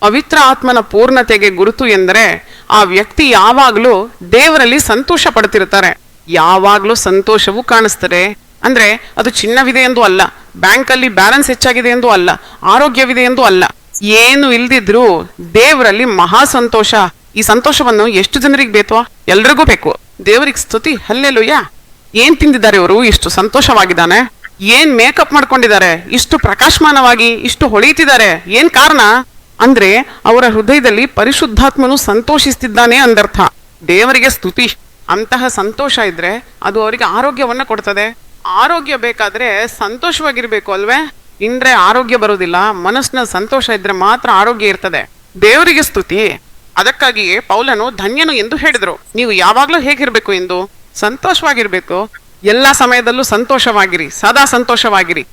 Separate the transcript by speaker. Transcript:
Speaker 1: ಪವಿತ್ರ ಆತ್ಮನ ಪೂರ್ಣತೆಗೆ ಗುರುತು ಎಂದರೆ ಆ ವ್ಯಕ್ತಿ ಯಾವಾಗಲೂ ದೇವರಲ್ಲಿ ಸಂತೋಷ ಪಡ್ತಿರ್ತಾರೆ. ಯಾವಾಗಲೂ ಸಂತೋಷವೂ ಕಾಣಿಸ್ತಾರೆ. ಅಂದ್ರೆ ಅದು ಚಿನ್ನವಿದೆ ಎಂದು ಅಲ್ಲ, ಬ್ಯಾಂಕಲ್ಲಿ ಬ್ಯಾಲೆನ್ಸ್ ಹೆಚ್ಚಾಗಿದೆ ಎಂದು ಅಲ್ಲ, ಆರೋಗ್ಯವಿದೆ ಎಂದು ಅಲ್ಲ. ಏನು ಇಲ್ದಿದ್ರು ದೇವರಲ್ಲಿ ಮಹಾ ಸಂತೋಷ. ಈ ಸಂತೋಷವನ್ನು ಎಷ್ಟು ಜನರಿಗೆ ಬೇಕೋ ಎಲ್ರಿಗೂ ಬೇಕು. ದೇವರಿಗೆ ಸ್ತುತಿ, ಹಲ್ಲೆಲೂಯಾ. ಏನ್ ತಿಂದಿದ್ದಾರೆ ಇವರು, ಇಷ್ಟು ಸಂತೋಷವಾಗಿದ್ದಾನೆ? ಏನ್ ಮೇಕಪ್ ಮಾಡ್ಕೊಂಡಿದ್ದಾರೆ, ಇಷ್ಟು ಪ್ರಕಾಶಮಾನವಾಗಿ ಇಷ್ಟು ಹೊಳೆಯುತ್ತಿದ್ದಾರೆ? ಏನ್ ಕಾರಣ ಅಂದ್ರೆ ಅವರ ಹೃದಯದಲ್ಲಿ ಪರಿಶುದ್ಧಾತ್ಮನು ಸಂತೋಷಿಸ್ತಿದ್ದಾನೆ ಅಂದರ್ಥ. ದೇವರಿಗೆ ಸ್ತುತಿ. ಅಂತಹ ಸಂತೋಷ ಇದ್ರೆ ಅದು ಅವರಿಗೆ ಆರೋಗ್ಯವನ್ನ ಕೊಡ್ತದೆ. ಆರೋಗ್ಯ ಬೇಕಾದ್ರೆ ಸಂತೋಷವಾಗಿರ್ಬೇಕು ಅಲ್ವೇ? ಇಂದ್ರೆ ಆರೋಗ್ಯ ಬರುವುದಿಲ್ಲ. ಮನಸ್ಸಿನ ಸಂತೋಷ ಇದ್ರೆ ಮಾತ್ರ ಆರೋಗ್ಯ ಇರ್ತದೆ. ದೇವರಿಗೆ ಸ್ತುತಿ. ಅದಕ್ಕಾಗಿಯೇ ಪೌಲನು ಧನ್ಯನು ಎಂದು ಹೇಳಿದ್ರು. ನೀವು ಯಾವಾಗ್ಲೂ ಹೇಗಿರ್ಬೇಕು ಎಂದು? ಸಂತೋಷವಾಗಿರ್ಬೇಕು. ಎಲ್ಲಾ ಸಮಯದಲ್ಲೂ ಸಂತೋಷವಾಗಿರಿ, ಸದಾ ಸಂತೋಷವಾಗಿರಿ.